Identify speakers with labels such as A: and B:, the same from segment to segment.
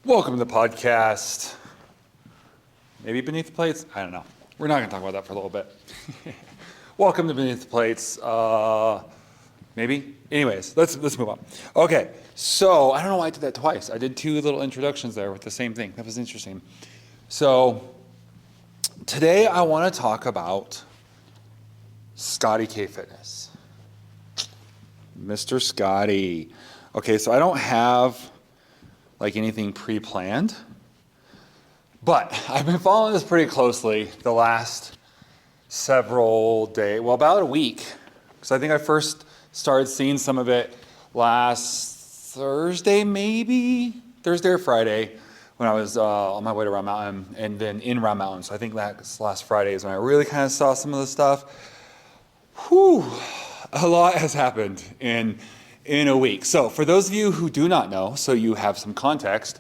A: Welcome to the podcast. Maybe Beneath the Plates? I don't know. We're not going to talk about that for a little bit. Welcome to Beneath the Plates. Maybe? Anyways, let's move on. Okay, so I don't know why I did that twice. I did two little introductions there with the same thing. That was interesting. So today I want to talk about Scotty K Fitness. Mr. Scotty. Okay, so I don't have like anything pre-planned, but I've been following this pretty closely the last several days, well, about a week, because I think I first started seeing some of it last Thursday, maybe Thursday or Friday, when I was on my way to Round Mountain, and then in Round Mountain. So I think that last Friday is when I really kind of saw some of the stuff. Whew, a lot has happened in a week. So for those of you who do not know, so you have some context,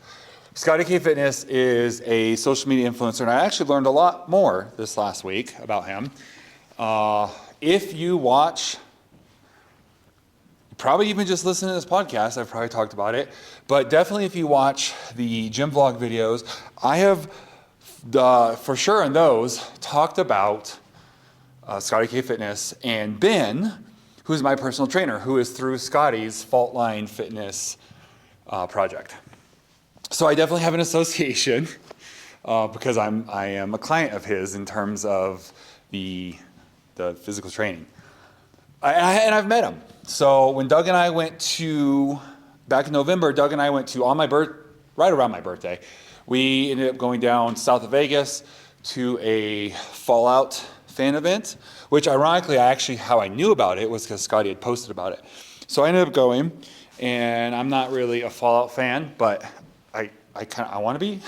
A: Scotty K Fitness is a social media influencer, and I actually learned a lot more this last week about him. If you watch, probably even just listen to this podcast, I've probably talked about it, but definitely if you watch the gym vlog videos, I have, for sure in those, talked about Scotty K Fitness and Ben, who's my personal trainer, who is through Scotty's Fault Line Fitness project. So I definitely have an association because I am a client of his in terms of the physical training. And I've met him. So when Doug and I went to, back in November, Doug and I went to, right around my birthday, we ended up going down south of Vegas to a Fallout fan event, which ironically, how I knew about it was because Scotty had posted about it. So I ended up going, and I'm not really a Fallout fan, but I want to be.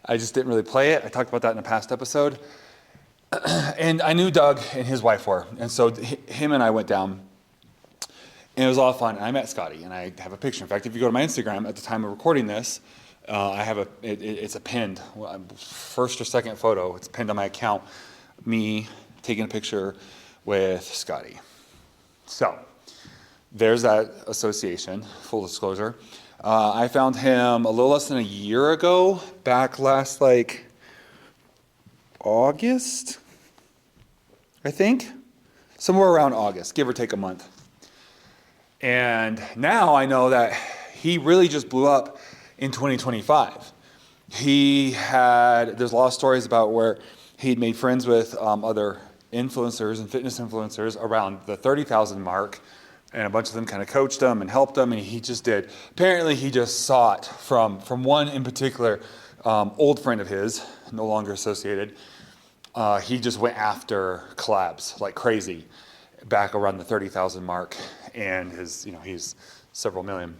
A: I just didn't really play it. I talked about that in a past episode. And I knew Doug and his wife were, and so him and I went down, and it was a lot of fun. And I met Scotty, and I have a picture. In fact, if you go to my Instagram at the time of recording this, I have it's a pinned, first or second photo. It's pinned on my account. Me taking a picture with Scotty. So there's that association, full disclosure. I found him a little less than a year ago, back last August, I think. Somewhere around August, give or take a month. And now I know that he really just blew up in 2025. There's a lot of stories about where he'd made friends with other influencers and fitness influencers around the 30,000 mark, and a bunch of them kind of coached him and helped him, and he just did. Apparently, he just saw it from one in particular, old friend of his, no longer associated. He just went after collabs like crazy back around the 30,000 mark, and he's several million.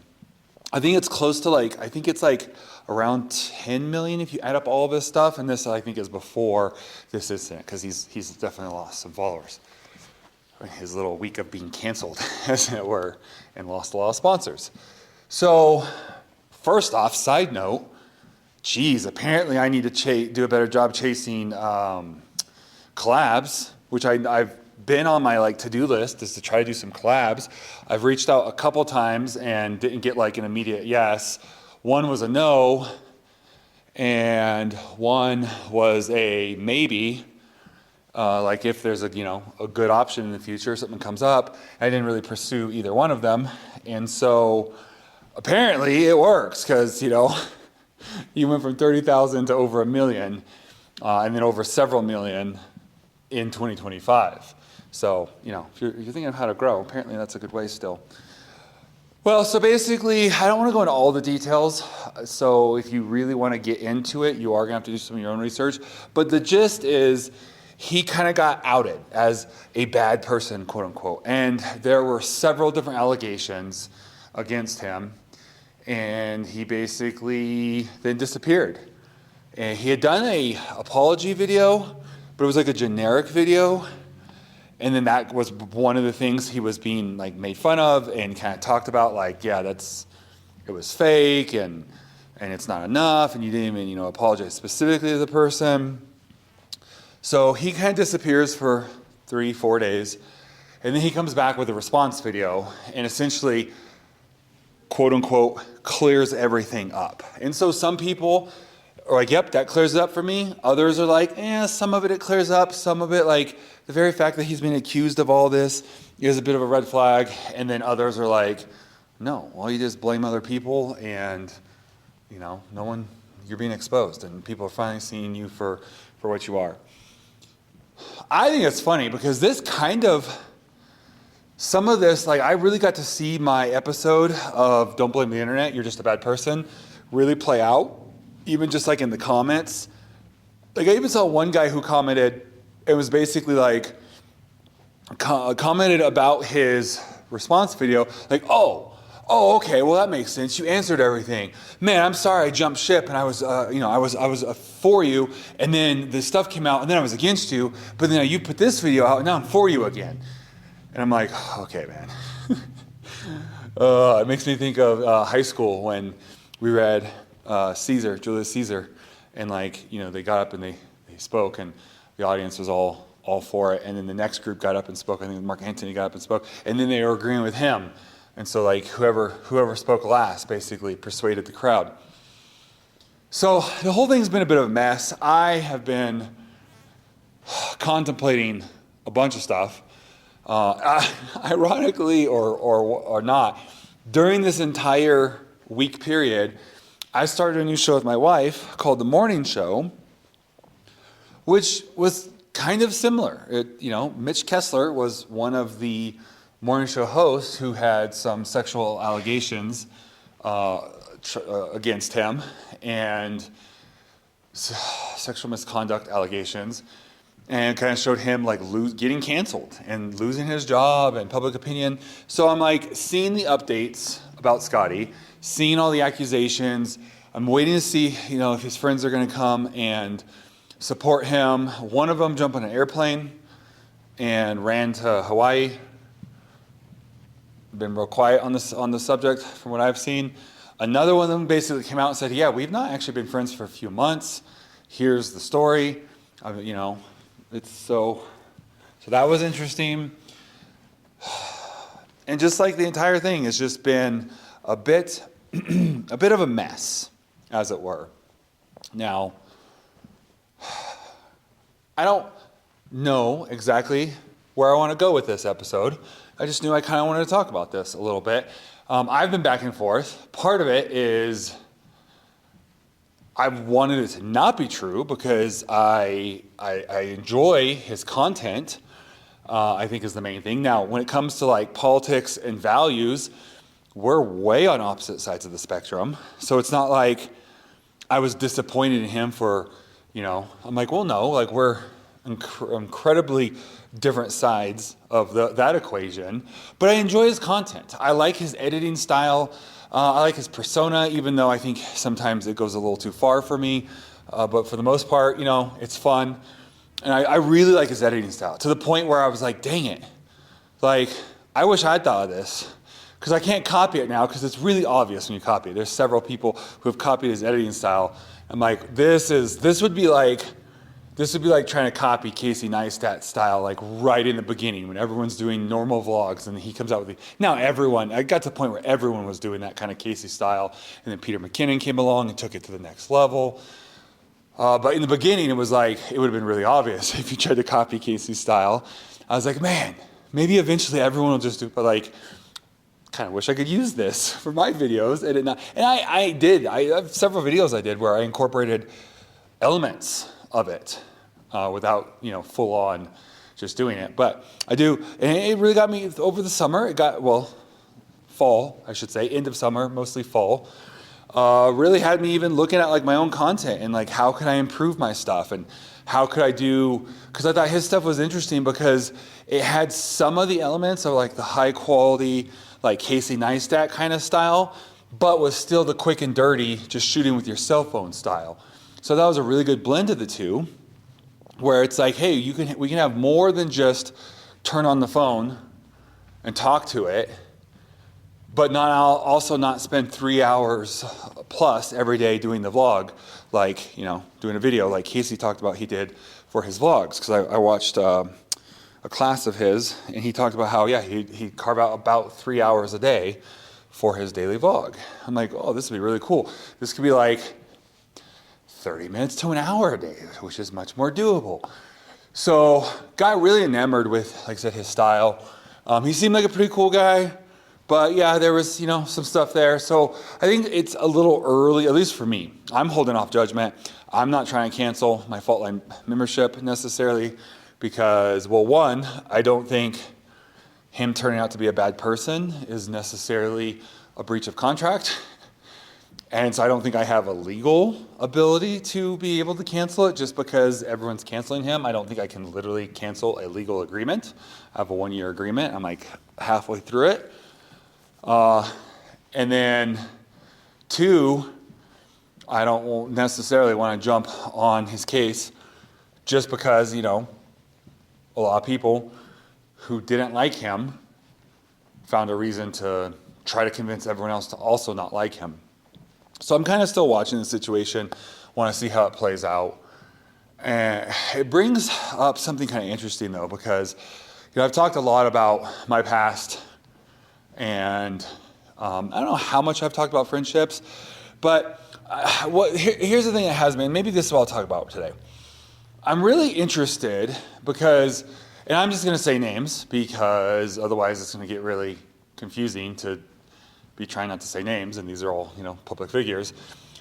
A: I think it's close to around 10 million if you add up all of his stuff, and this I think is before this incident, because he's definitely lost some followers. His little week of being canceled, as it were, and lost a lot of sponsors. So, first off, side note, apparently I need to do a better job chasing collabs, which I've been on my to-do list, is to try to do some collabs. I've reached out a couple times and didn't get an immediate yes. One was a no, and one was a maybe. If there's a good option in the future, something comes up. I didn't really pursue either one of them, and so apparently it works, because you went from 30,000 to over 1 million, and then over several million in 2025. So, if you're thinking of how to grow, apparently that's a good way still. Well, so basically, I don't want to go into all the details. So if you really want to get into it, you are going to have to do some of your own research. But the gist is, he kind of got outed as a bad person, quote unquote. And there were several different allegations against him. And he basically then disappeared. And he had done an apology video, but it was like a generic video. And then that was one of the things he was being made fun of and kind of talked about, it was fake and it's not enough, and you didn't even apologize specifically to the person. So he kind of disappears for 3-4 days, and then he comes back with a response video, and essentially quote unquote, clears everything up. And so some people are like, yep, that clears it up for me. Others are like, some of it clears up. Some of it, like the very fact that he's been accused of all this is a bit of a red flag. And then others are like, no, all you do is blame other people and, no one, you're being exposed and people are finally seeing you for what you are. I think it's funny because some of this, like I really got to see my episode of Don't Blame the Internet, You're Just a Bad Person, really play out. Even just like in the comments. Like I even saw one guy who commented, it was basically like, commented about his response video, like, oh, okay, well that makes sense. You answered everything. Man, I'm sorry I jumped ship and I was, I was for you, and then the stuff came out, and then I was against you, but then you put this video out, and now I'm for you again. And I'm like, okay, man. It makes me think of high school when we read Julius Caesar, and they got up and they spoke, and the audience was all for it, and then the next group got up and spoke. I think Mark Antony got up and spoke, and then they were agreeing with him, and so whoever spoke last basically persuaded the crowd. So the whole thing's been a bit of a mess. I have been contemplating a bunch of stuff, ironically or not. During this entire week period, I started a new show with my wife called The Morning Show, which was kind of similar. Mitch Kessler was one of the morning show hosts who had some sexual allegations against him and sexual misconduct allegations, and kind of showed him getting canceled and losing his job and public opinion. So I'm seeing the updates about Scotty, seeing all the accusations. I'm waiting to see, if his friends are going to come and support him. One of them jumped on an airplane and ran to Hawaii. Been real quiet on the subject from what I've seen. Another one of them basically came out and said, yeah, we've not actually been friends for a few months. Here's the story. It's so that was interesting. And just like the entire thing has just been a bit of a mess, as it were. Now, I don't know exactly where I want to go with this episode. I just knew I kind of wanted to talk about this a little bit. I've been back and forth. Part of it is I wanted it to not be true because I enjoy his content, I think is the main thing. Now, when it comes to politics and values, we're way on opposite sides of the spectrum. So it's not like I was disappointed in him for, I'm like, well, no, we're incredibly different sides of that equation. But I enjoy his content. I like his editing style. I like his persona, even though I think sometimes it goes a little too far for me. But for the most part, it's fun. And I really like his editing style, to the point where I was like, dang it. I wish I'd thought of this. Because I can't copy it now, because it's really obvious when you copy it. There's several people who have copied his editing style. I'm like, this would be like trying to copy Casey Neistat style, right in the beginning when everyone's doing normal vlogs, and he comes out with I got to the point where everyone was doing that kind of Casey style, and then Peter McKinnon came along and took it to the next level. But in the beginning, it was it would have been really obvious if you tried to copy Casey's style. I was like, man, maybe eventually everyone will just do, but kind of wish I could use this for my videos. And I did. I have several videos I did where I incorporated elements of it without, full on just doing it. But I do, and it really got me over the summer. It got, fall, I should say, end of summer, mostly fall. Really had me even looking at my own content and how could I improve my stuff and how could I do, because I thought his stuff was interesting because it had some of the elements of the high quality, Casey Neistat kind of style, but was still the quick and dirty, just shooting with your cell phone style. So that was a really good blend of the two, where it's hey, we can have more than just turn on the phone and talk to it, but also not spend 3 hours plus every day doing the vlog, doing a video like Casey talked about he did for his vlogs. Because I watched a class of his, and he talked about how, he'd carve out about 3 hours a day for his daily vlog. I'm like, oh, this would be really cool. This could be like 30 minutes to an hour a day, which is much more doable. So got really enamored with, like I said, his style. He seemed like a pretty cool guy, but yeah, there was, some stuff there. So I think it's a little early, at least for me. I'm holding off judgment. I'm not trying to cancel my Faultline membership necessarily because, well, one, I don't think him turning out to be a bad person is necessarily a breach of contract. And so I don't think I have a legal ability to be able to cancel it just because everyone's canceling him. I don't think I can literally cancel a legal agreement. I have a 1-year agreement. I'm like halfway through it. And then 2, I don't necessarily want to jump on his case just because, a lot of people who didn't like him found a reason to try to convince everyone else to also not like him. So I'm kind of still watching the situation, want to see how it plays out. And it brings up something kind of interesting though, because I've talked a lot about my past, and I don't know how much I've talked about friendships, but here's the thing that has me, and maybe this is what I'll talk about today. I'm really interested because, and I'm just going to say names because otherwise it's going to get really confusing to be trying not to say names, and these are all, public figures.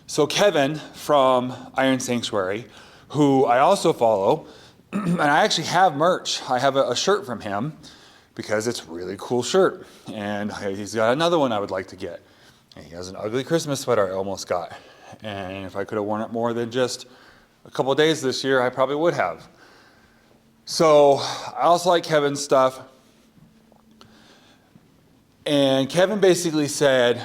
A: So Kevin from Iron Sanctuary, who I also follow, and I actually have merch. I have a shirt from him because it's a really cool shirt. And he's got another one I would like to get. And he has an ugly Christmas sweater I almost got. And if I could have worn it more than just a couple of days this year, I probably would have. So I also like Kevin's stuff. And Kevin basically said,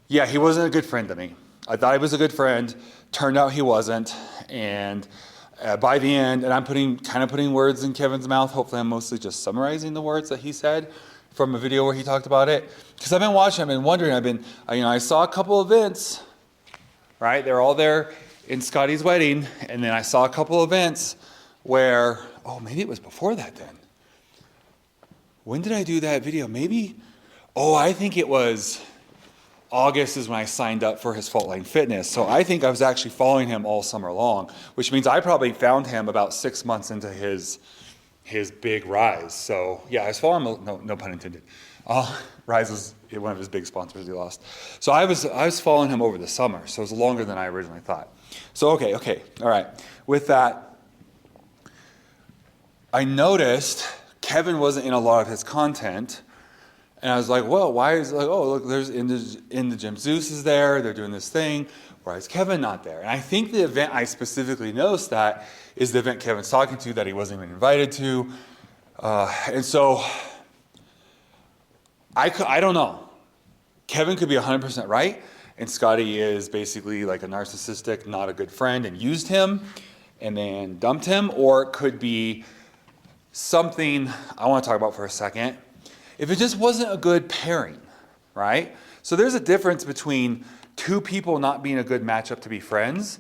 A: yeah, he wasn't a good friend to me. I thought he was a good friend. Turned out he wasn't. And by the end, and I'm putting words in Kevin's mouth. Hopefully I'm mostly just summarizing the words that he said from a video where he talked about it. Because I've been watching, I've been wondering, I saw a couple events, right? They're all there in Scotty's wedding. And then I saw a couple events where, maybe it was before that then. When did I do that video? I think it was August is when I signed up for his Faultline Fitness. So I think I was actually following him all summer long, which means I probably found him about 6 months into his big rise. So yeah, I was following him, no pun intended. Rise was one of his big sponsors he lost. So I was following him over the summer, so it was longer than I originally thought. So okay, all right. With that, I noticed Kevin wasn't in a lot of his content, and I was like, well, why is look, there's in the gym Zeus is there, they're doing this thing, why is Kevin not there? And I think the event I specifically noticed that is the event Kevin's talking to that he wasn't even invited to, and so I don't know. Kevin could be 100% right, and Scotty is basically like a narcissistic, not a good friend, and used him and then dumped him, or it could be something I want to talk about for a second. If it just wasn't a good pairing, right? So there's a difference between two people not being a good matchup to be friends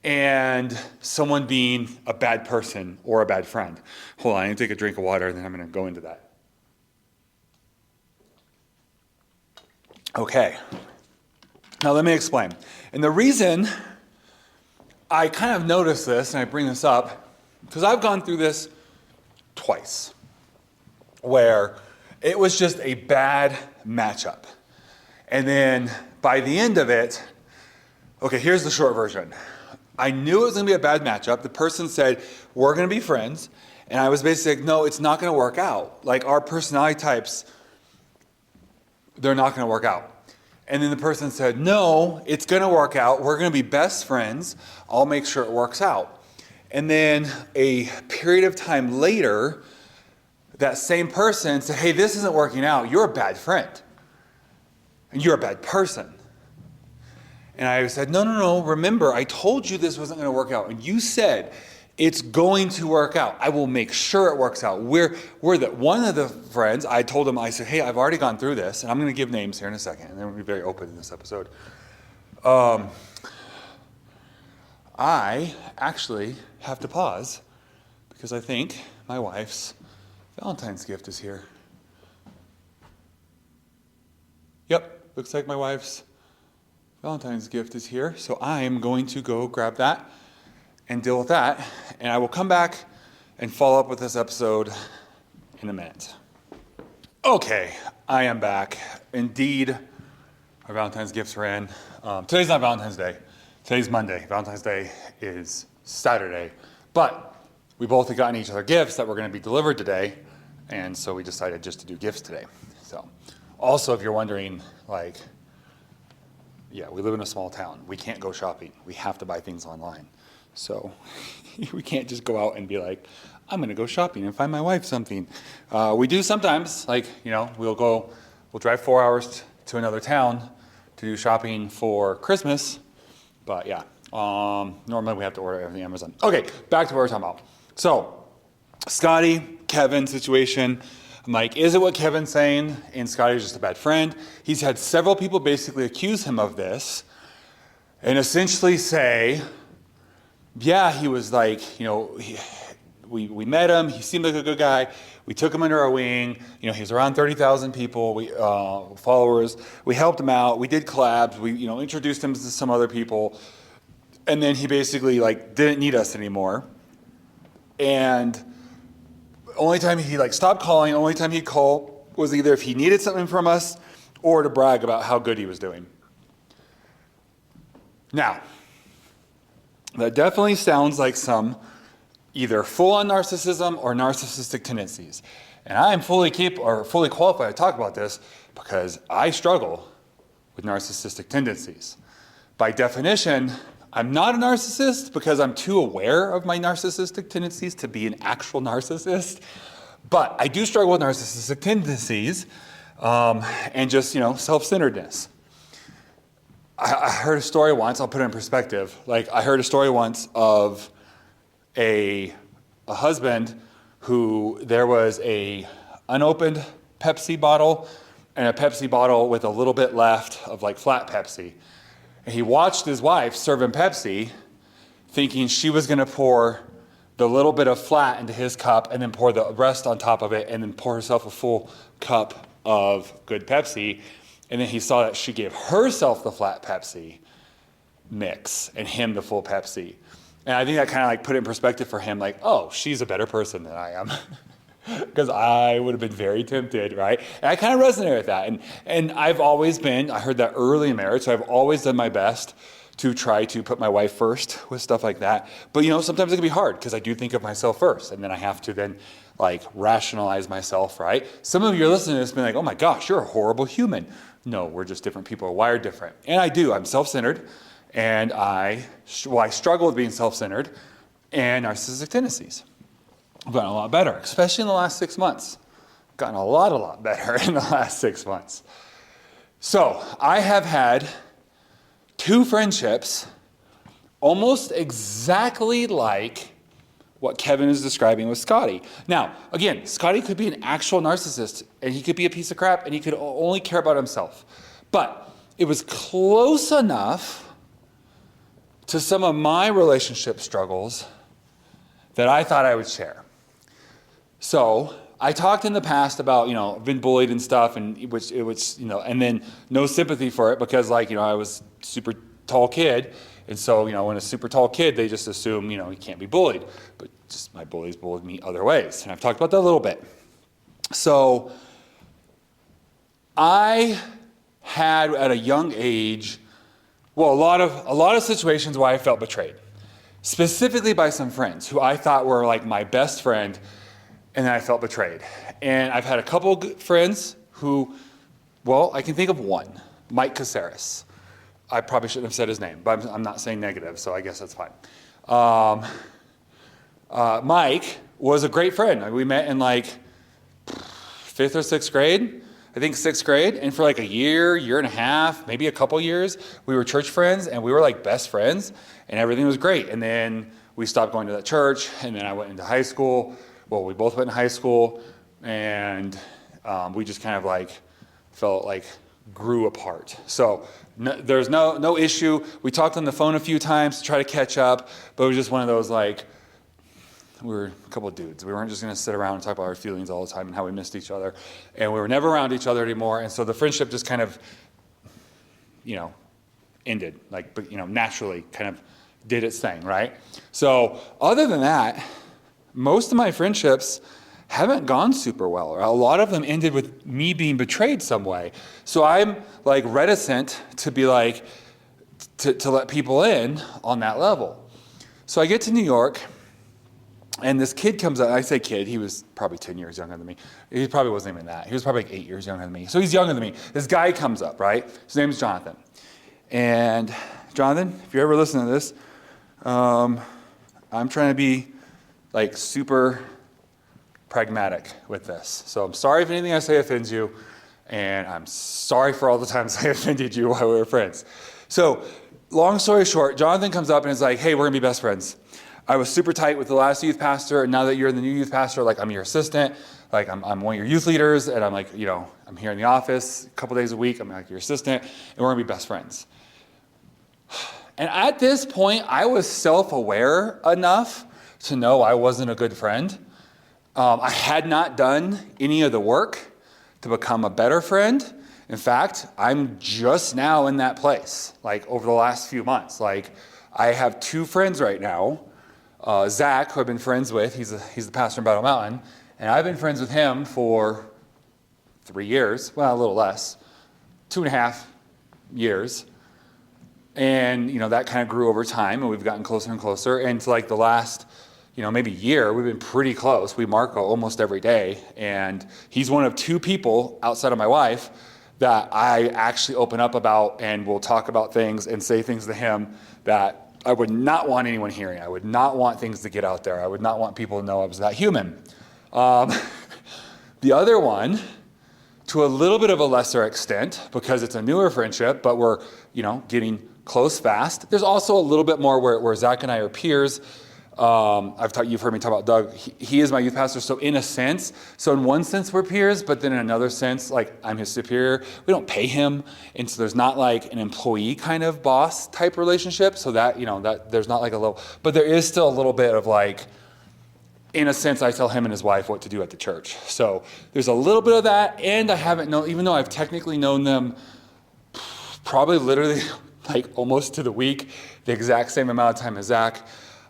A: and someone being a bad person or a bad friend. Hold on, I need to take a drink of water and then I'm going to go into that. Okay. Now let me explain. And the reason I kind of noticed this and I bring this up because I've gone through this twice, where it was just a bad matchup. And then by the end of it, okay, here's the short version. I knew it was going to be a bad matchup. The person said, we're going to be friends. And I was basically like, no, it's not going to work out. Like our personality types, they're not going to work out. And then the person said, no, it's going to work out. We're going to be best friends. I'll make sure it works out. And then a period of time later, that same person said, hey, this isn't working out. You're a bad friend. And you're a bad person. And I said, no. Remember, I told you this wasn't going to work out. And you said, it's going to work out. I will make sure it works out. One of the friends, I told him, I said, hey, I've already gone through this. And I'm going to give names here in a second. And then we'll be very open in this episode. I actually have to pause because I think my wife's Valentine's gift is here. Yep, looks like my wife's Valentine's gift is here. So I am going to go grab that and deal with that. And I will come back and follow up with this episode in a minute. Okay, I am back. Indeed, our Valentine's gifts are in. Today's not Valentine's Day. Today's Monday. Valentine's Day is Saturday. But we both have gotten each other gifts that were going to be delivered today. And so we decided just to do gifts today. So also, if you're wondering, like, yeah, we live in a small town. We can't go shopping. We have to buy things online. So we can't just go out and be like, I'm going to go shopping and find my wife something. We do sometimes, like, we'll drive 4 hours to another town to do shopping for Christmas. But yeah, normally we have to order everything on Amazon. Okay, back to what we're talking about. So, Scotty, Kevin situation. I'm like, is it what Kevin's saying? And Scotty's just a bad friend. He's had several people basically accuse him of this and essentially say, yeah, he was like, we met him. He seemed like a good guy. We took him under our wing. He was around 30,000 people, followers. We helped him out. We did collabs. We, introduced him to some other people. And then he basically didn't need us anymore. And only time he stopped calling, only time he'd call was either if he needed something from us or to brag about how good he was doing. Now, that definitely sounds like some either full-on narcissism or narcissistic tendencies. And I am fully qualified to talk about this because I struggle with narcissistic tendencies. By definition, I'm not a narcissist because I'm too aware of my narcissistic tendencies to be an actual narcissist. But I do struggle with narcissistic tendencies and just, self-centeredness. I heard a story once, I'll put it in perspective. I heard a story once of a husband who there was a unopened Pepsi bottle and a Pepsi bottle with a little bit left of flat Pepsi. And he watched his wife serve him Pepsi thinking she was going to pour the little bit of flat into his cup and then pour the rest on top of it and then pour herself a full cup of good Pepsi. And then he saw that she gave herself the flat Pepsi mix and him the full Pepsi. And I think that kind of put it in perspective for him, oh, she's a better person than I am. Because I would have been very tempted, right? And I kind of resonate with that. And I've always been, I heard that early in marriage, so I've always done my best to try to put my wife first with stuff like that. But sometimes it can be hard because I do think of myself first. And then I have to then rationalize myself, right? Some of you are listening to this and be like, oh my gosh, you're a horrible human. No, we're just different people, are wired different. And I do, I'm self-centered. And I struggle with being self-centered and narcissistic tendencies. I've gotten a lot better, especially in the last 6 months. I've gotten a lot better in the last 6 months. So I have had 2 friendships almost exactly like what Kevin is describing with Scotty. Now, again, Scotty could be an actual narcissist, and he could be a piece of crap, and he could only care about himself. But it was close enough to some of my relationship struggles that I thought I would share. So I talked in the past about, been bullied and stuff, and and then no sympathy for it because I was a super tall kid. And so, when a super tall kid, they just assume, he can't be bullied. But just my bullies bullied me other ways. And I've talked about that a little bit. So I had at a young age, a lot of situations where I felt betrayed. Specifically by some friends who I thought were my best friend, and then I felt betrayed. And I've had a couple of good friends who, I can think of one, Mike Caceres. I probably shouldn't have said his name, but I'm not saying negative, so I guess that's fine. Mike was a great friend. We met in 5th or 6th grade. I think 6th grade, and for a year and a half, maybe a couple years, we were church friends, and we were best friends, and everything was great. And then we stopped going to that church, and then I went into high school. Well, we both went in high school, and we just kind of felt grew apart. So there's no issue. We talked on the phone a few times to try to catch up, but it was just one of those we were a couple of dudes. We weren't just going to sit around and talk about our feelings all the time and how we missed each other. And we were never around each other anymore. And so the friendship just kind of ended, but naturally kind of did its thing, right? So other than that, most of my friendships haven't gone super well. A lot of them ended with me being betrayed some way. So I'm reticent to be to let people in on that level. So I get to New York, and this kid comes up. I say kid, he was probably 10 years younger than me. He probably wasn't even that. He was probably 8 years younger than me. So he's younger than me. This guy comes up, right? His name is Jonathan. And Jonathan, if you're ever listening to this, I'm trying to be super pragmatic with this. So I'm sorry if anything I say offends you, and I'm sorry for all the times I offended you while we were friends. So long story short, Jonathan comes up and is like, hey, we're gonna be best friends. I was super tight with the last youth pastor, and now that you're the new youth pastor, I'm your assistant, I'm one of your youth leaders, and I'm I'm here in the office a couple days a week, I'm your assistant, and we're gonna be best friends. And at this point, I was self-aware enough to know I wasn't a good friend. I had not done any of the work to become a better friend. In fact, I'm just now in that place, over the last few months. I have 2 friends right now. Zach, who I've been friends with, he's the pastor in Battle Mountain, and I've been friends with him for 3 years, well, a little less, 2.5 years. And, that kind of grew over time, and we've gotten closer and closer. And to the last, maybe year, we've been pretty close. We mark almost every day. And he's one of 2 people outside of my wife that I actually open up about and will talk about things and say things to him that I would not want anyone hearing. I would not want things to get out there. I would not want people to know I was that human. The other one, to a little bit of a lesser extent, because it's a newer friendship, but we're, getting close fast. There's also a little bit more where Zach and I are peers. You've heard me talk about Doug. He is my youth pastor, so in one sense we're peers, but then in another sense, I'm his superior. We don't pay him, and so there's not an employee kind of boss type relationship. So that that there's not a little, but there is still a little bit of in a sense, I tell him and his wife what to do at the church. So there's a little bit of that, and I haven't known, even though I've technically known them probably literally almost to the week, the exact same amount of time as Zach.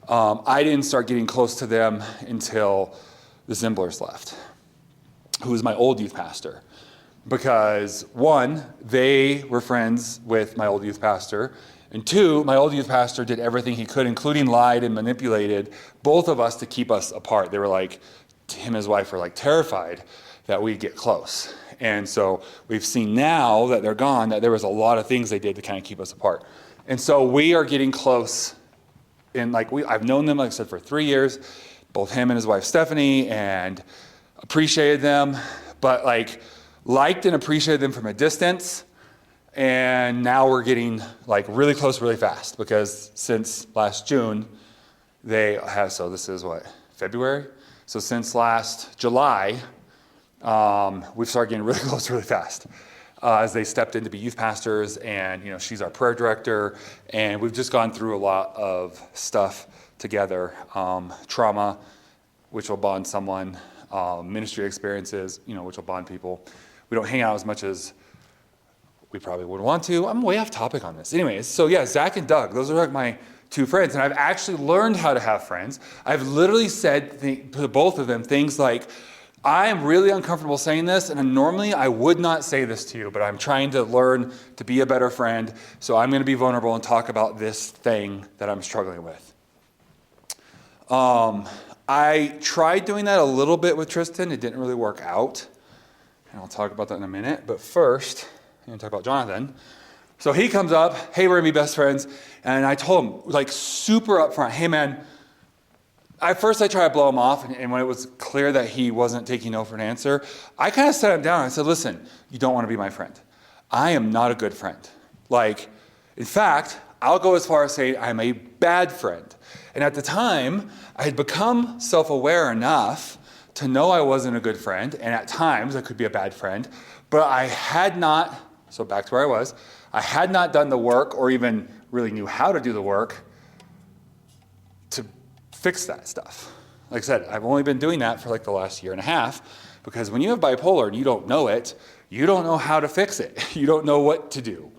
A: I didn't start getting close to them until the Zimblers left, who was my old youth pastor. Because 1, they were friends with my old youth pastor, and 2, my old youth pastor did everything he could, including lied and manipulated both of us to keep us apart. They were him and his wife were terrified that we'd get close. And so we've seen now that they're gone, that there was a lot of things they did to kind of keep us apart. And so we are getting close. And I've known them, I said, for 3 years, both him and his wife Stephanie, and appreciated them, but liked and appreciated them from a distance. And now we're getting really close really fast, because since last June, they have, so this is what, February? So since last July, we've started getting really close really fast. As they stepped in to be youth pastors, and she's our prayer director, and we've just gone through a lot of stuff together, trauma, which will bond someone, ministry experiences, which will bond people. We don't hang out as much as we probably would want to. I'm way off topic on this. Anyways, so yeah, Zach and Doug, those are my 2 friends, and I've actually learned how to have friends. I've literally said to both of them things I am really uncomfortable saying this, and normally I would not say this to you, but I'm trying to learn to be a better friend, so I'm going to be vulnerable and talk about this thing that I'm struggling with. I tried doing that a little bit with Tristan. It didn't really work out, and I'll talk about that in a minute. But first, I'm going to talk about Jonathan. So he comes up, hey, we're going to be best friends, and I told him, super upfront, hey, man, at first I tried to blow him off, and when it was clear that he wasn't taking no for an answer, I kind of sat him down and I said, listen, you don't want to be my friend. I am not a good friend. In fact, I'll go as far as saying I'm a bad friend. And at the time, I had become self-aware enough to know I wasn't a good friend, and at times I could be a bad friend, but I had not, so back to where I was, I had not done the work or even really knew how to do the work to fix that stuff. Like I said, I've only been doing that for the last 1.5 years, because when you have bipolar and you don't know it, you don't know how to fix it. You don't know what to do.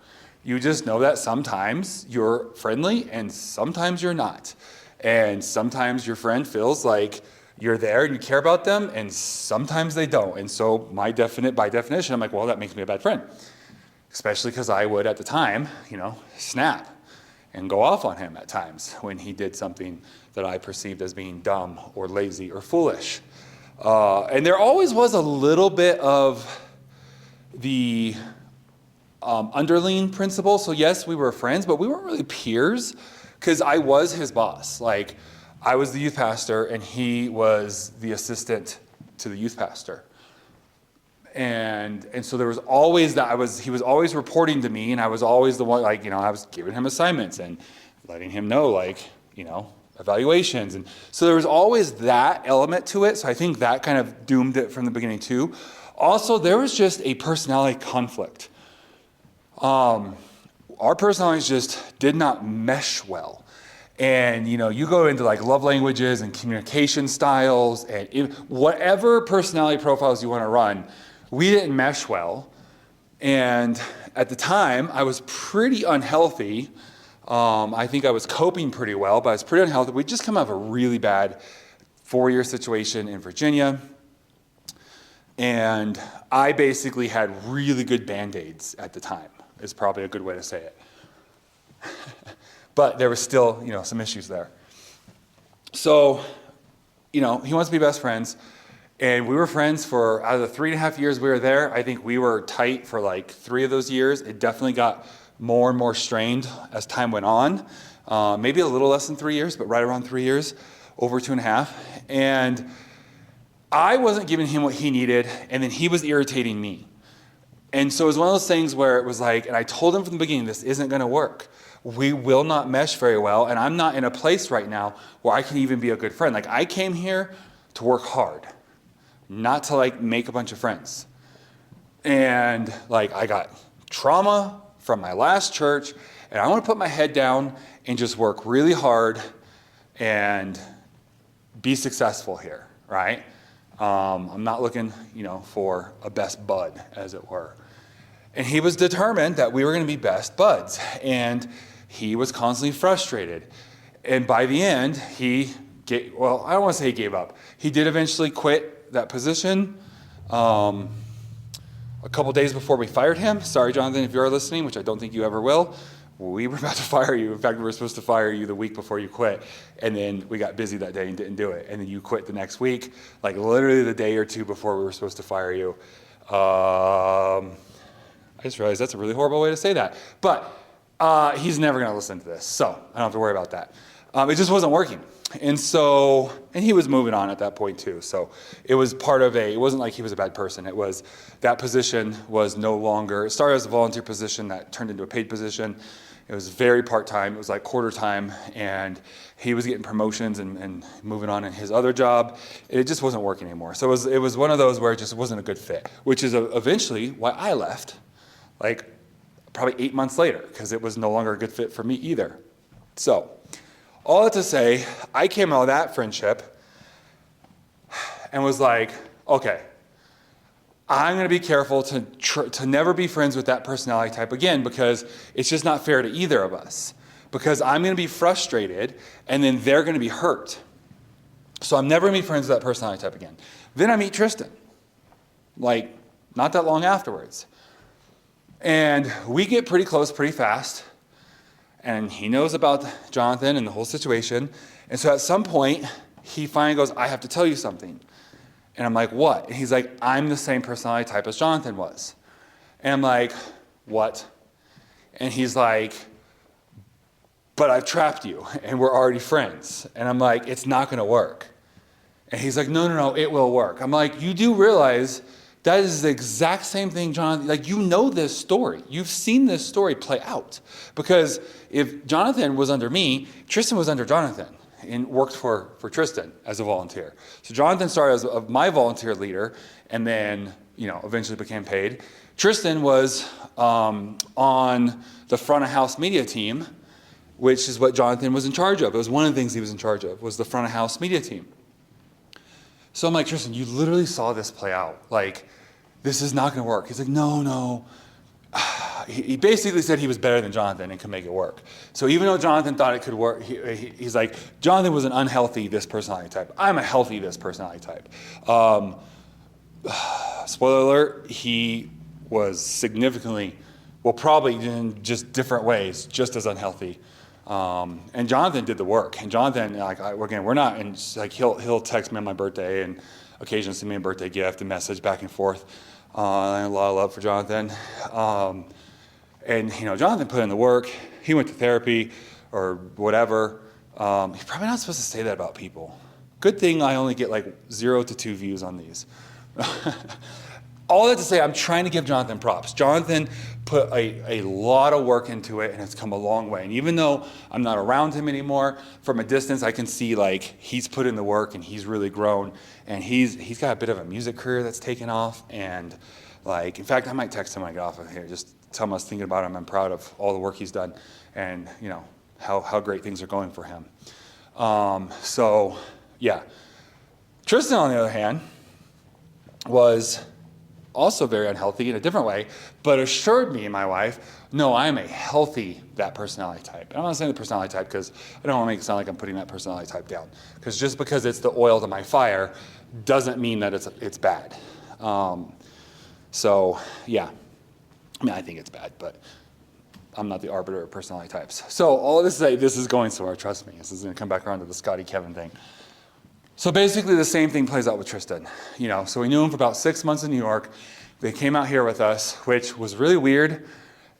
A: You just know that sometimes you're friendly and sometimes you're not. And sometimes your friend feels like you're there and you care about them, and sometimes they don't. And so by definition, I'm like, well, that makes me a bad friend. Especially because I would, at the time, snap and go off on him at times when he did something that I perceived as being dumb or lazy or foolish. And there always was a little bit of the underling principle. So yes, we were friends, but we weren't really peers because I was his boss. Like, I was the youth pastor and he was the assistant to the youth pastor. And so there was always that he was always reporting to me, and I was always the one, I was giving him assignments and letting him know, evaluations. And so there was always that element to it. So I think that kind of doomed it from the beginning too. Also, there was just a personality conflict. Our personalities just did not mesh well. And, you go into love languages and communication styles and whatever personality profiles you want to run, we didn't mesh well. And at the time, I was pretty unhealthy. I think I was coping pretty well, but I was pretty unhealthy. We'd just come out of a really bad 4-year situation in Virginia. And I basically had really good Band-Aids at the time, is probably a good way to say it. But there was still, some issues there. So, he wants to be best friends. And we were friends for, out of the 3.5 years we were there, I think we were tight for 3 of those years. It definitely got more and more strained as time went on. Maybe a little less than 3 years, but right around 3 years, over 2.5. And I wasn't giving him what he needed, and then he was irritating me. And so it was one of those things where it was and I told him from the beginning, this isn't going to work. We will not mesh very well, and I'm not in a place right now where I can even be a good friend. I came here to work hard, not to make a bunch of friends. And I got trauma from my last church, and I want to put my head down and just work really hard and be successful here, right? I'm not looking, for a best bud, as it were. And he was determined that we were going to be best buds. And he was constantly frustrated. And by the end, I don't want to say he gave up. He did eventually quit that position a couple days before we fired him. Sorry, Jonathan, if you are listening, which I don't think you ever will. We were about to fire you. In fact, we were supposed to fire you the week before you quit. And then we got busy that day and didn't do it. And then you quit the next week, literally the day or two before we were supposed to fire you. I just realized that's a really horrible way to say that. But he's never going to listen to this, so I don't have to worry about that. It just wasn't working. And he was moving on at that point too. So it was it wasn't like he was a bad person. It was, that position was no longer, it started as a volunteer position that turned into a paid position. It was very part-time. It was quarter time, and he was getting promotions and moving on in his other job. It just wasn't working anymore. So it was one of those where it just wasn't a good fit, which is eventually why I left, probably 8 months later, because it was no longer a good fit for me either. So all that to say, I came out of that friendship and was okay, I'm going to be careful to never be friends with that personality type again, because it's just not fair to either of us. Because I'm going to be frustrated, and then they're going to be hurt. So I'm never going to be friends with that personality type again. Then I meet Tristan, not that long afterwards. And we get pretty close pretty fast. And he knows about Jonathan and the whole situation. And so at some point, he finally goes, I have to tell you something. And I'm like, what? And he's like, I'm the same personality type as Jonathan was. And I'm like, what? And he's like, but I've trapped you, and we're already friends. And I'm like, it's not going to work. And he's like, no, it will work. I'm like, you do realize that is the exact same thing, Jonathan. You know this story. You've seen this story play out. Because if Jonathan was under me, Tristan was under Jonathan and worked for Tristan as a volunteer. So Jonathan started as my volunteer leader, and then eventually became paid. Tristan was on the front of house media team, which is what Jonathan was in charge of. It was one of the things he was in charge of, was the front of house media team. So I'm like, Tristan, you literally saw this play out. This is not going to work. He's like, no. he basically said he was better than Jonathan and could make it work. So even though Jonathan thought it could work, he's like, Jonathan was an unhealthy this personality type. I'm a healthy this personality type. Spoiler alert, he was significantly, well, probably in just different ways, just as unhealthy. And Jonathan did the work. And Jonathan, again, we're not, and like he'll text me on my birthday and occasionally send me a birthday gift and message back and forth. A lot of love for Jonathan. And Jonathan put in the work. He went to therapy or whatever. He's probably not supposed to say that about people. Good thing I only get like 0 to 2 views on these. All that to say, I'm trying to give Jonathan props. Jonathan put a lot of work into it, and it's come a long way. And even though I'm not around him anymore, from a distance, I can see like he's put in the work and he's really grown. And he's got a bit of a music career that's taken off. And like, in fact, I might text him when I get off of here, just tell him I was thinking about him. I'm proud of all the work he's done, and how great things are going for him. So yeah, Tristan, on the other hand, was also very unhealthy in a different way, but assured me and my wife, no, I'm a healthy that personality type. And I'm not saying the personality type because I don't want to make it sound like I'm putting that personality type down. Because just because it's the oil to my fire doesn't mean that it's bad. So yeah, I mean, I think it's bad, but I'm not the arbiter of personality types. So all this to say, this is going somewhere, trust me. This is going to come back around to the Scotty Kevin thing. So basically the same thing plays out with Tristan. So we knew him for about 6 months in New York. They came out here with us, which was really weird.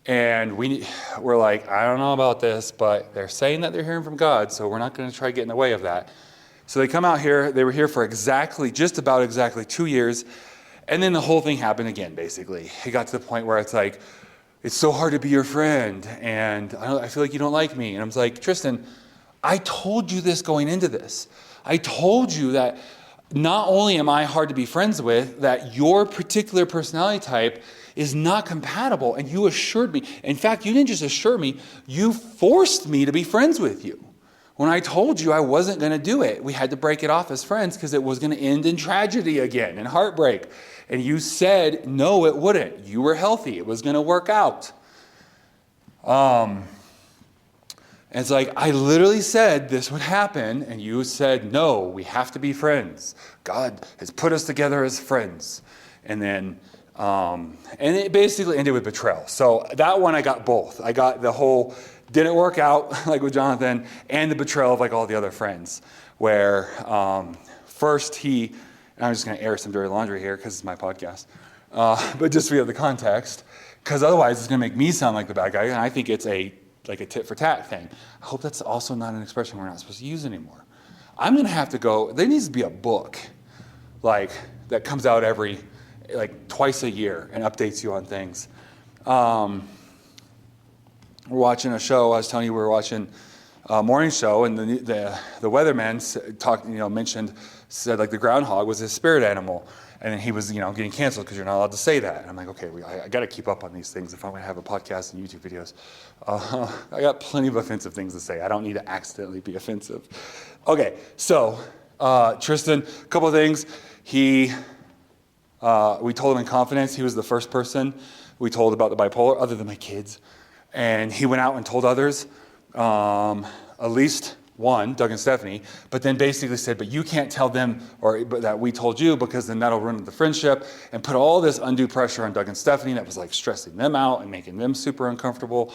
A: And we're like, I don't know about this, but they're saying that they're hearing from God, so we're not going to try to get in the way of that. So they come out here. They were here for just about exactly 2 years. And then the whole thing happened again, basically. It got to the point where it's like, it's so hard to be your friend, and I feel like you don't like me. And I'm like, Tristan, I told you this going into this. I told you that not only am I hard to be friends with, that your particular personality type is not compatible, and you assured me. In fact, you didn't just assure me, you forced me to be friends with you. When I told you I wasn't going to do it, we had to break it off as friends because it was going to end in tragedy again and heartbreak. And you said, no, it wouldn't. You were healthy. It was going to work out. And it's like, I literally said this would happen, and you said, no, we have to be friends. God has put us together as friends. And then, and it basically ended with betrayal. So that one, I got both. I got the whole, didn't work out, like with Jonathan, and the betrayal of like all the other friends, where first and I'm just going to air some dirty laundry here because it's my podcast, but just so we have the context, because otherwise it's going to make me sound like the bad guy, and I think it's like a tit for tat thing. I hope that's also not an expression we're not supposed to use anymore. I'm going to have to go, there needs to be a book like that comes out twice a year and updates you on things. We're watching a show. I was telling you we were watching a morning show, and the weatherman said like the groundhog was his spirit animal. And then he was, getting canceled because you're not allowed to say that. And I'm like, okay, I got to keep up on these things if I'm going to have a podcast and YouTube videos. I got plenty of offensive things to say. I don't need to accidentally be offensive. Okay, so Tristan, a couple of things. We told him in confidence. He was the first person we told about the bipolar, other than my kids. And he went out and told others, at least one, Doug and Stephanie, but then basically said, but you can't tell them but that we told you because then that'll ruin the friendship, and put all this undue pressure on Doug and Stephanie that was like stressing them out and making them super uncomfortable.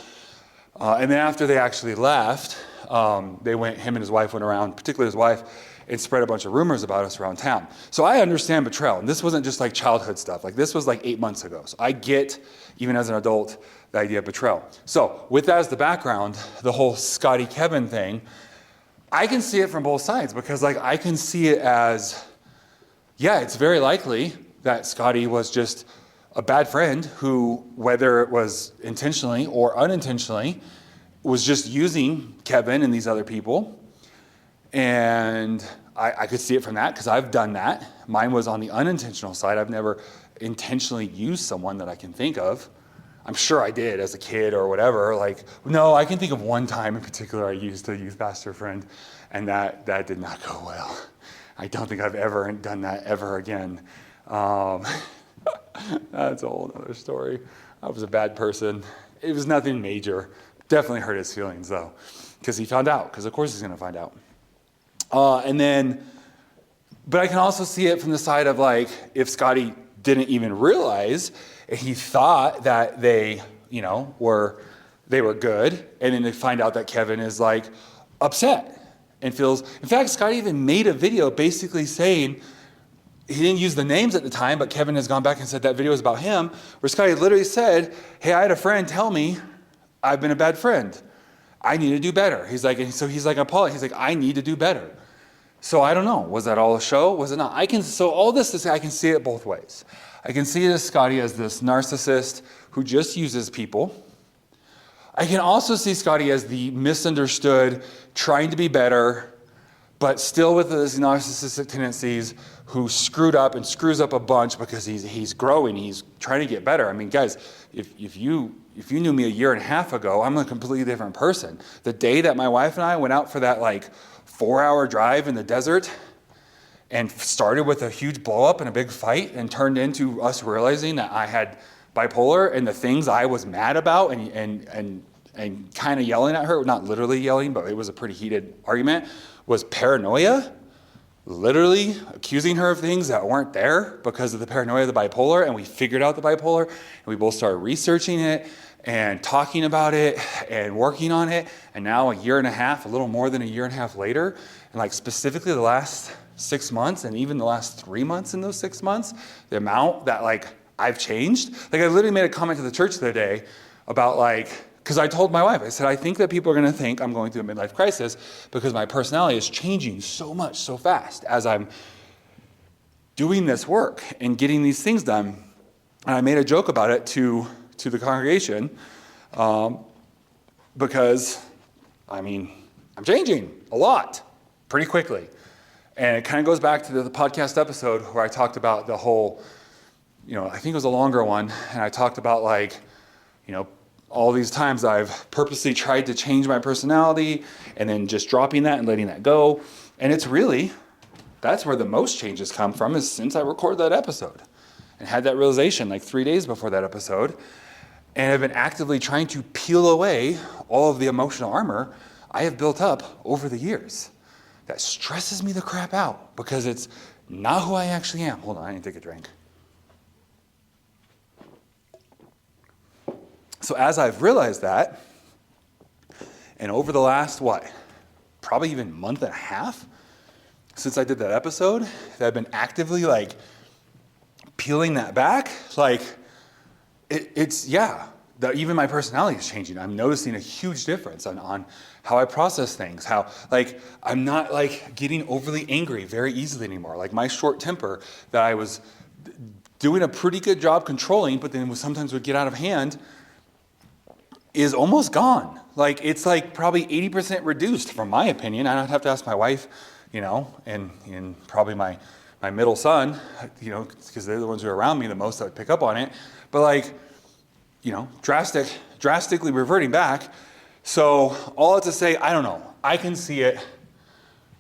A: And then after they actually left, him and his wife went around, particularly his wife, and spread a bunch of rumors about us around town. So I understand betrayal, and this wasn't just like childhood stuff. Like this was like 8 months ago. So I get, even as an adult, the idea of betrayal. So with that as the background, the whole Scotty Kevin thing, I can see it from both sides, because like I can see it as, yeah, it's very likely that Scotty was just a bad friend who, whether it was intentionally or unintentionally, was just using Kevin and these other people. And I could see it from that because I've done that. Mine was on the unintentional side. I've never intentionally used someone that I can think of. I'm sure I did as a kid or whatever. No, I can think of one time in particular I used a youth pastor friend, and that did not go well. I don't think I've ever done that ever again. That's a whole other story. I was a bad person. It was nothing major. Definitely hurt his feelings though, because he found out, because of course he's going to find out. But I can also see it from the side of like, if Scotty didn't even realize, he thought that they, were good, and then they find out that Kevin is like upset and feels, in fact, Scotty even made a video basically saying, he didn't use the names at the time, but Kevin has gone back and said that video is about him, where Scotty literally said, hey, I had a friend tell me I've been a bad friend. I need to do better. He's like, Paul, he's like, I need to do better. So I don't know, was that all a show? Was it not? So all this to say, I can see it both ways. I can see this Scotty as this narcissist who just uses people. I can also see Scotty as the misunderstood, trying to be better, but still with those narcissistic tendencies, who screwed up and screws up a bunch because he's growing, he's trying to get better. I mean, guys, if you knew me a year and a half ago, I'm a completely different person. The day that my wife and I went out for that 4-hour drive in the desert and started with a huge blow up and a big fight and turned into us realizing that I had bipolar, and the things I was mad about and kind of yelling at her, not literally yelling, but it was a pretty heated argument, was paranoia. Literally accusing her of things that weren't there because of the paranoia of the bipolar, and we figured out the bipolar, and we both started researching it and talking about it and working on it, and now a year and a half, a little more than a year and a half later, and specifically the last 6 months and even the last 3 months in those 6 months, the amount that I've changed. I literally made a comment to the church the other day about because I told my wife, I said, I think that people are going to think I'm going through a midlife crisis because my personality is changing so much, so fast as I'm doing this work and getting these things done. And I made a joke about it to the congregation because, I'm changing a lot pretty quickly. And it kind of goes back to the podcast episode where I talked about the whole, I think it was a longer one, and I talked about all these times I've purposely tried to change my personality and then just dropping that and letting that go. And it's really, that's where the most changes come from, is since I recorded that episode and had that realization 3 days before that episode. And I've been actively trying to peel away all of the emotional armor I have built up over the years. That stresses me the crap out because it's not who I actually am. Hold on, I need to take a drink. So as I've realized that, and over the last, probably even month and a half since I did that episode, that I've been actively peeling that back, even my personality is changing. I'm noticing a huge difference on how I process things, how I'm not getting overly angry very easily anymore. My short temper that I was doing a pretty good job controlling, but then sometimes would get out of hand, is almost gone. It's probably 80% reduced from my opinion. I don't have to ask my wife, and probably my middle son, because they're the ones who are around me the most that would pick up on it. But drastically reverting back. So all to say, I don't know. I can see it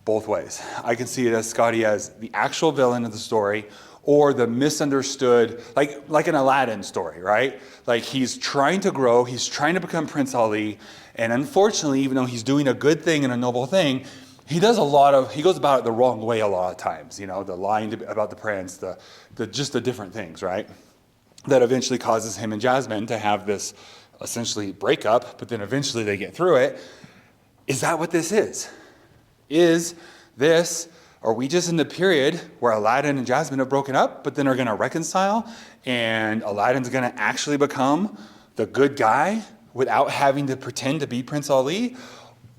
A: both ways. I can see it as Scotty as the actual villain of the story, or the misunderstood, like an Aladdin story, right? He's trying to grow, he's trying to become Prince Ali, and unfortunately, even though he's doing a good thing and a noble thing, he goes about it the wrong way a lot of times, the lying about the prince, just the different things, right? That eventually causes him and Jasmine to have this essentially breakup, but then eventually they get through it. Is that what this is? Are we just in the period where Aladdin and Jasmine have broken up, but then are going to reconcile, and Aladdin's going to actually become the good guy without having to pretend to be Prince Ali?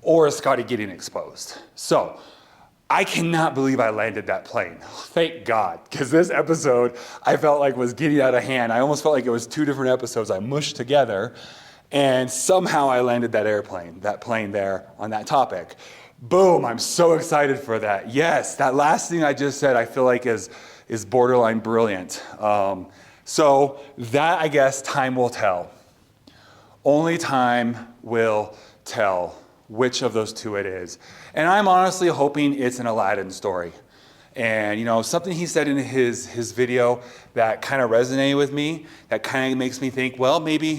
A: Or is Scotty getting exposed? So I cannot believe I landed that plane. Thank God, because this episode I felt was getting out of hand. I almost felt like it was 2 different episodes I mushed together, and somehow I landed that plane there on that topic. Boom, I'm so excited for that. Yes, that last thing I just said I feel like is borderline brilliant. So that, I guess, time will tell. Only time will tell which of those two it is. And I'm honestly hoping it's an Aladdin story. And, something he said in his video that kind of resonated with me, that kind of makes me think, well, maybe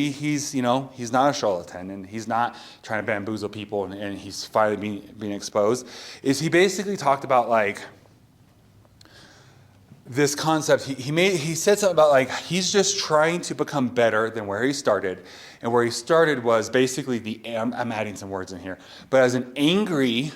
A: he's, he's not a charlatan and he's not trying to bamboozle people and he's finally being exposed, is he basically talked about like this concept. He said something about like, he's just trying to become better than where he started. And where he started was basically I'm adding some words in here, but as an angry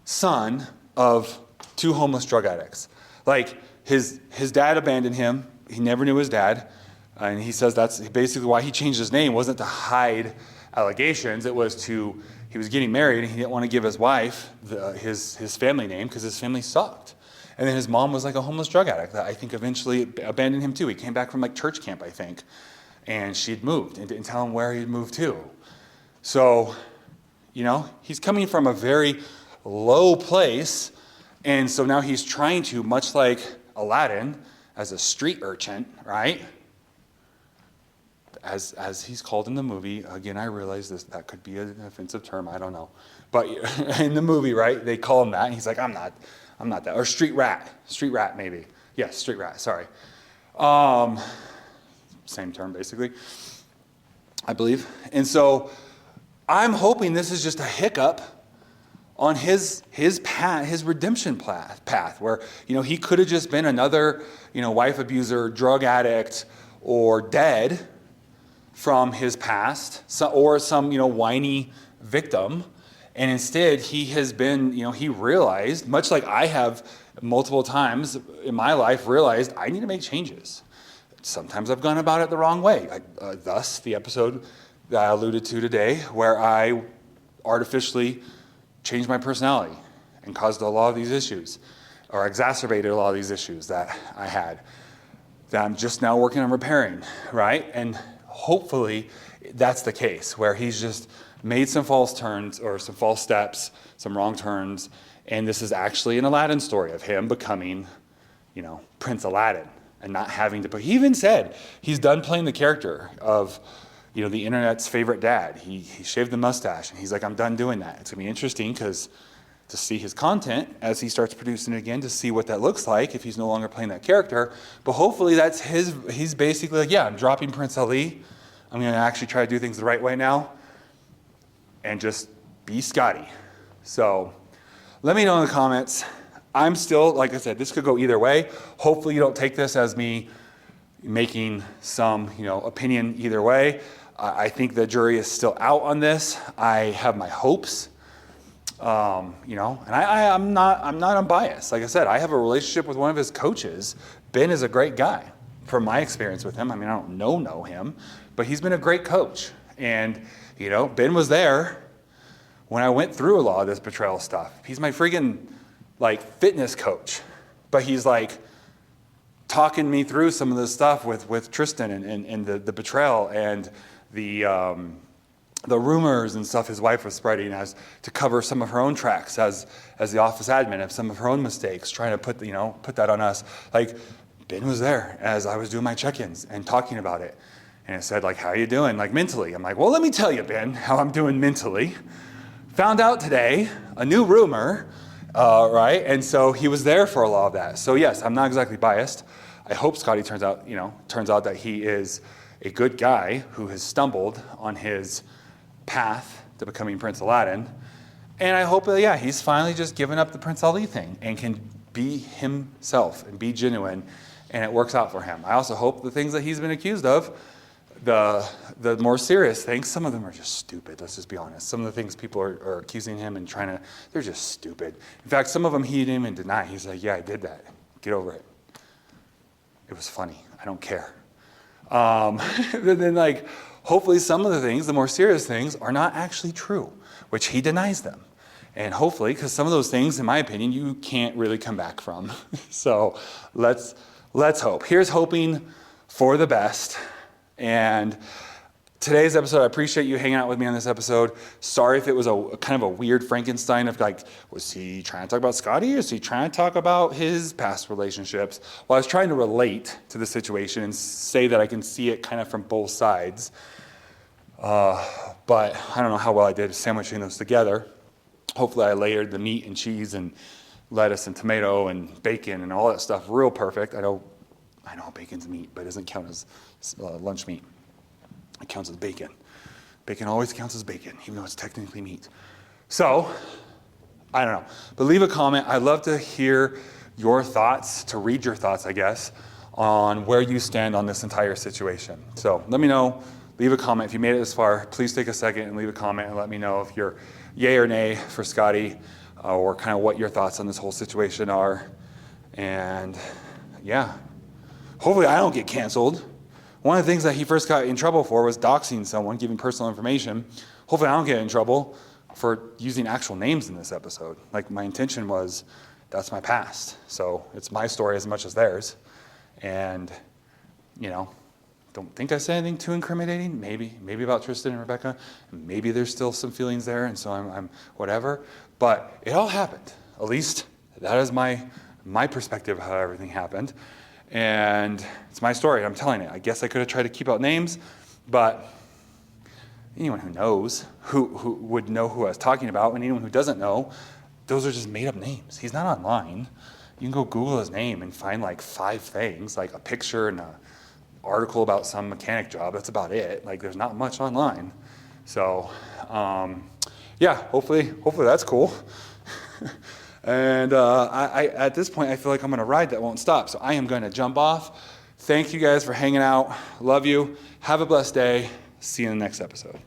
A: son of 2 homeless drug addicts. Like his dad abandoned him. He never knew his dad. And he says that's basically why he changed his name. It wasn't to hide allegations. It was he was getting married and he didn't want to give his wife his family name because his family sucked. And then his mom was like a homeless drug addict that I think eventually abandoned him too. He came back from like church camp, I think. And she'd moved and didn't tell him where he'd moved to. So, he's coming from a very low place. And so now he's trying to, much like Aladdin, as a street urchin, right? As he's called in the movie. Again, I realize that could be an offensive term. I don't know. But in the movie, right, they call him that. And he's like, I'm not that. Or street rat. Street rat, maybe. Yes, street rat, sorry. Same term, basically, I believe. And so I'm hoping this is just a hiccup on his path, his redemption path, where he could have just been another wife abuser, drug addict, or dead from his past, or some whiny victim, and instead he has been he realized, much like I have multiple times in my life realized, I need to make changes. Sometimes I've gone about it the wrong way. Thus the episode that I alluded to today, where I artificially changed my personality and caused a lot of these issues, or exacerbated a lot of these issues that I had, that I'm just now working on repairing, right? And hopefully that's the case, where he's just made some false turns or some false steps, some wrong turns, and this is actually an Aladdin story of him becoming, Prince Aladdin and not having to put. He even said he's done playing the character of the internet's favorite dad. He shaved the mustache, and he's like, I'm done doing that. It's going to be interesting to see his content as he starts producing it again, to see what that looks like if he's no longer playing that character. But hopefully he's basically like, yeah, I'm dropping Prince Ali. I'm going to actually try to do things the right way now and just be Scotty. So let me know in the comments. I'm still, like I said, this could go either way. Hopefully you don't take this as me making some, opinion either way. I think the jury is still out on this. I have my hopes, and I'm not unbiased. Like I said, I have a relationship with one of his coaches. Ben is a great guy from my experience with him. I mean, I don't know him, but he's been a great coach. And, Ben was there when I went through a lot of this betrayal stuff. He's my freaking, fitness coach. But he's, talking me through some of this stuff with Tristan and the betrayal and the rumors and stuff his wife was spreading as to cover some of her own tracks as the office admin of some of her own mistakes, trying to put that on us. Ben was there as I was doing my check-ins and talking about it. And it said, how are you doing, mentally? I'm like, well, let me tell you, Ben, how I'm doing mentally. Found out today, a new rumor, right? And so he was there for a lot of that. So yes, I'm not exactly biased. I hope Scotty turns out that he is a good guy who has stumbled on his path to becoming Prince Aladdin. And I hope that, he's finally just given up the Prince Ali thing and can be himself and be genuine, and it works out for him. I also hope the things that he's been accused of, the more serious things, some of them are just stupid, let's just be honest. Some of the things people are accusing him and they're just stupid. In fact, some of them he didn't even deny. He's like, yeah, I did that. Get over it. It was funny. I don't care. But then hopefully some of the things, the more serious things, are not actually true, which he denies them. And hopefully, because some of those things, in my opinion, you can't really come back from. So let's hope. Here's hoping for the best. And today's episode, I appreciate you hanging out with me on this episode. Sorry if it was a kind of a weird Frankenstein of was he trying to talk about Scotty, or is he trying to talk about his past relationships? Well, I was trying to relate to the situation and say that I can see it kind of from both sides. But I don't know how well I did sandwiching those together. Hopefully I layered the meat and cheese and lettuce and tomato and bacon and all that stuff real perfect. I know bacon's meat, but it doesn't count as lunch meat. It counts as bacon. Bacon always counts as bacon, even though it's technically meat. So, I don't know. But leave a comment. I'd love to hear your thoughts, to read your thoughts, I guess, on where you stand on this entire situation. So let me know. Leave a comment. If you made it this far, please take a second and leave a comment and let me know if you're yay or nay for Scotty, or kind of what your thoughts on this whole situation are. And yeah, hopefully I don't get canceled. One of the things that he first got in trouble for was doxing someone, giving personal information. Hopefully I don't get in trouble for using actual names in this episode. Like, my intention was, that's my past. So it's my story as much as theirs. And, don't think I said anything too incriminating. Maybe about Tristan and Rebecca. Maybe there's still some feelings there, and so I'm whatever. But it all happened. At least that is my perspective of how everything happened. And it's my story. I'm telling it. I guess I could have tried to keep out names, but anyone who knows, who would know who I was talking about, and anyone who doesn't know, those are just made up names. He's not online. You can go Google his name and find like 5 things, like a picture and an article about some mechanic job. That's about it. Like, there's not much online. So, yeah, hopefully that's cool. And I at this point, I feel like I'm on a ride that won't stop. So I am going to jump off. Thank you guys for hanging out. Love you. Have a blessed day. See you in the next episode.